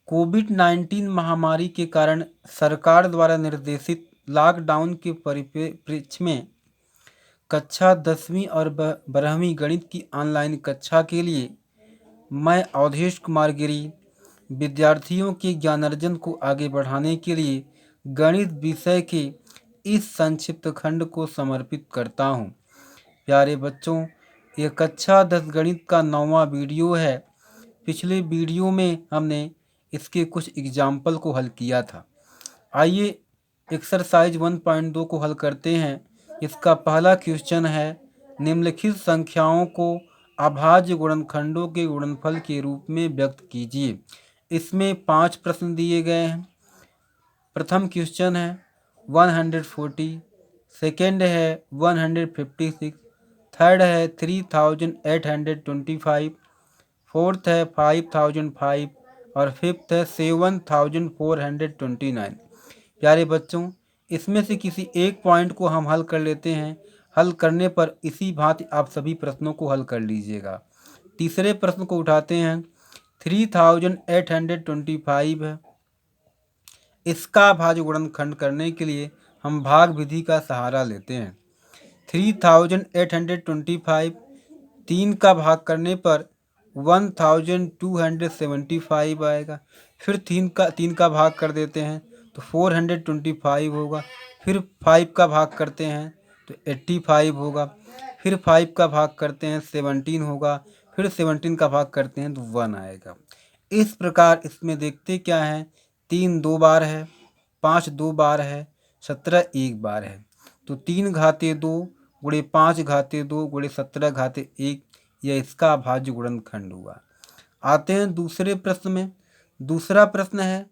कोविड-19 महामारी के कारण सरकार द्वारा निर्देशित लॉकडाउन के परिप्रेक्ष्य में कक्षा 10वीं और 12वीं गणित की ऑनलाइन कक्षा के लिए मैं अवधेश कुमार गिरी विद्यार्थियों के ज्ञानार्जन को आगे बढ़ाने के लिए गणित विषय के इस संक्षिप्त खंड को समर्पित करता हूँ। प्यारे बच्चों, ये कक्षा 10 गणित का 9वां वीडियो है। पिछले वीडियो में हमने इसके कुछ एग्जाम्पल को हल किया था। आइए एक्सरसाइज 1.2 को हल करते हैं। इसका पहला क्वेश्चन है, निम्नलिखित संख्याओं को अभाज्य गुणनखंडों के गुणनफल के रूप में व्यक्त कीजिए। इसमें 5 प्रश्न दिए गए हैं। प्रथम क्वेश्चन है 140, सेकेंड है 156, थर्ड है 3825, फोर्थ है 5005 और फिफ्थ है 7429। प्यारे बच्चों, इसमें से किसी एक पॉइंट को हम हल कर लेते हैं। हल करने पर इसी भांति आप सभी प्रश्नों को हल कर लीजिएगा। तीसरे प्रश्न को उठाते हैं। 3825 है। इसका भाज्य गुणनखंड करने के लिए हम भाग विधि का सहारा लेते हैं। 3825 3 का भाग करने पर 1275 आएगा। फिर 3 का भाग कर देते हैं तो 425 होगा। फिर 5 का भाग करते हैं तो 85 होगा। फिर 5 का भाग करते हैं 17 होगा। फिर 17 का भाग करते हैं तो 1 आएगा। इस प्रकार इसमें देखते क्या है, 3 2 बार है, 5 2 बार है, 17 1 बार है। तो 3 घाते 2 गुणे 5 घाते 2 गुणे 17 घाते 1, यह इसका अभाज्य गुणनखंड हुआ। आते हैं दूसरे प्रश्न में। दूसरा प्रश्न है,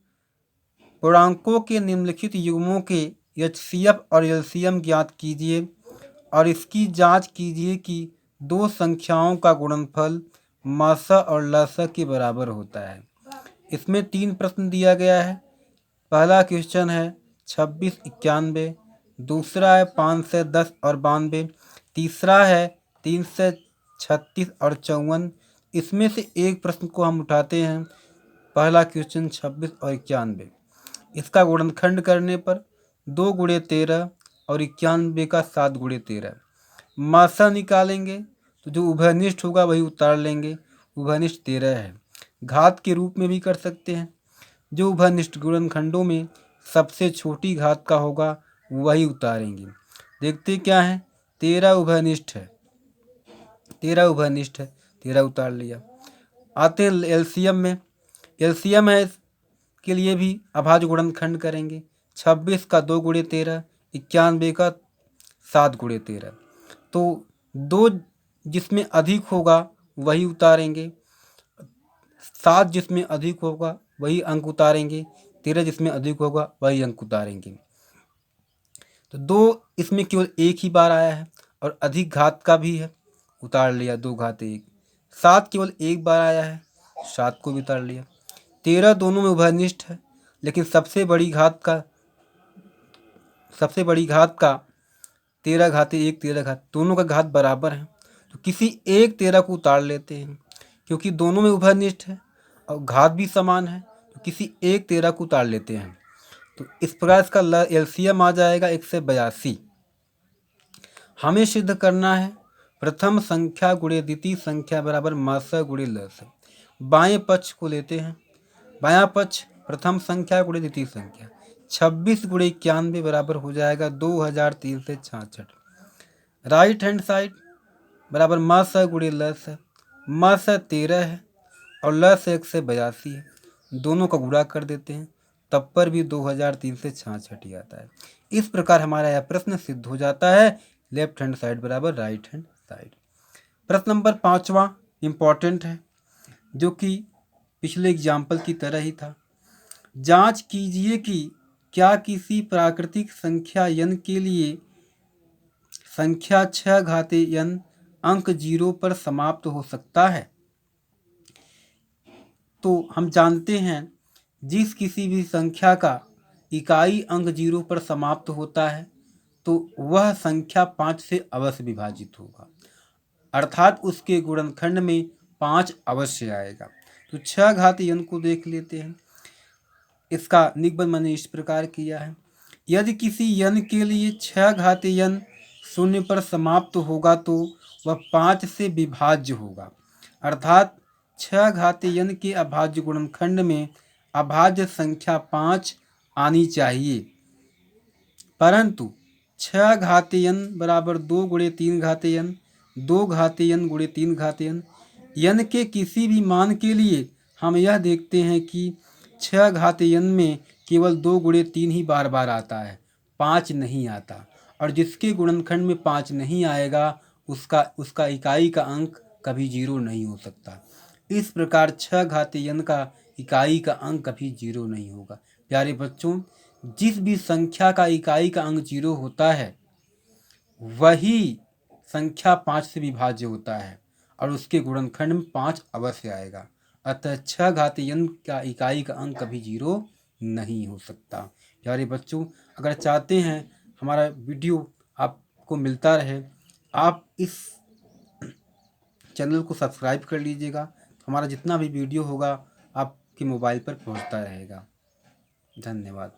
पूर्णांकों के निम्नलिखित युग्मों के एचसीएफ और एलसीएम ज्ञात कीजिए और इसकी जांच कीजिए कि दो संख्याओं का गुणनफल मासा और लासा के बराबर होता है। इसमें 3 प्रश्न दिया गया है। पहला क्वेश्चन है 26 91, दूसरा है 510 और 92, तीसरा है 336 और 54। इसमें से एक प्रश्न को हम उठाते हैं। पहला क्वेश्चन 26 और 91, इसका गुणनखंड करने पर 2 गुणे 13 और 91 का 7 गुणे 13। मासा निकालेंगे तो जो उभयनिष्ठ होगा वही उतार लेंगे। उभयनिष्ठ 13 है। घात के रूप में भी कर सकते हैं। जो उभयनिष्ठ गुणनखंडों में सबसे छोटी घात का होगा वही उतारेंगे। देखते क्या है, 13 उभयनिष्ठ है, 13 उभयनिष्ठ है, 13 उतार लिया। आते हैं एलसीएम में। एलसीएम है के लिए भी अभाज्य गुणनखंड करेंगे। 26 का 2 गुणे 13, 91 का 7 गुणे 13। तो 2 जिसमें अधिक होगा वही उतारेंगे, 7 जिसमें अधिक होगा वही अंक उतारेंगे, 13 जिसमें अधिक होगा वही अंक उतारेंगे। तो 2 इसमें केवल एक ही बार आया है और अधिक घात का भी है, उतार लिया 2 घात 1। 7 केवल एक बार आया है, 7 को भी उतार लिया। 13 दोनों में उभयनिष्ठ है, लेकिन सबसे बड़ी घात का 13 घाते 1 13 घात, दोनों का घात बराबर है। तो किसी एक 13 को उतार लेते हैं, क्योंकि दोनों में उभयनिष्ठ है और घात भी समान है, तो किसी एक 13 को उतार लेते हैं। तो इस प्रकार इसका एलसीएम आ जाएगा 182। हमें सिद्ध करना है प्रथम संख्या गुणे द्वितीय संख्या बराबर मासा गुणे लसा। बाएं पक्ष को लेते हैं। बायां पक्ष प्रथम संख्या गुणे द्वितीय संख्या, 26 गुणे 91 बराबर हो जाएगा 2366। राइट हैंड साइड बराबर मासा गुणे लसा। मासा 13 है और लस 182 है, दोनों का गुणा कर देते हैं, तब पर भी 2366 ही आता है। इस प्रकार हमारा यह प्रश्न सिद्ध हो जाता है, लेफ्ट हैंड साइड बराबर राइट हैंड साइड। प्रश्न नंबर 5वां इम्पॉर्टेंट है, जो कि पिछले एग्जाम्पल की तरह ही था। जांच कीजिए कि क्या किसी प्राकृतिक संख्या n के लिए संख्या 6 घाते n अंक 0 पर समाप्त हो सकता है। तो हम जानते हैं जिस किसी भी संख्या का इकाई अंक 0 पर समाप्त होता है तो वह संख्या 5 से अवश्य विभाजित होगा, अर्थात उसके गुणनखंड में 5 अवश्य आएगा। तो 6 घात n को देख लेते हैं। इसका निगमन मैंने इस प्रकार किया है। यदि किसी यन के लिए 6 घातीय यन शून्य पर समाप्त होगा तो वह 5 से विभाज्य होगा, अर्थात 6 घातीय यन के अभाज्य गुणनखंड में अभाज्य संख्या 5 आनी चाहिए, परंतु 6 घातीय n बराबर 2 गुणे 3 घातीय n, 2 घातीय n गुणे 3 घातीय n, n के किसी भी मान के लिए हम यह देखते हैं कि 6 घातीय n में केवल 2 गुणे 3 ही बार बार आता है, 5 नहीं आता। और जिसके गुणनखंड में 5 नहीं आएगा उसका इकाई का अंक कभी 0 नहीं हो सकता। इस प्रकार 6 घातीय n का इकाई का अंक कभी 0 नहीं होगा। प्यारे बच्चों, जिस भी संख्या का इकाई का अंक 0 होता है वही संख्या 5 से विभाज्य होता है और उसके गुणनखंड में 5 अवश्य आएगा। अतः 6 घातीय n का इकाई का अंक कभी 0 नहीं हो सकता। प्यारे बच्चों, अगर चाहते हैं हमारा वीडियो आपको मिलता रहे, आप इस चैनल को सब्सक्राइब कर लीजिएगा। हमारा जितना भी वीडियो होगा आपके मोबाइल पर पहुंचता रहेगा। धन्यवाद।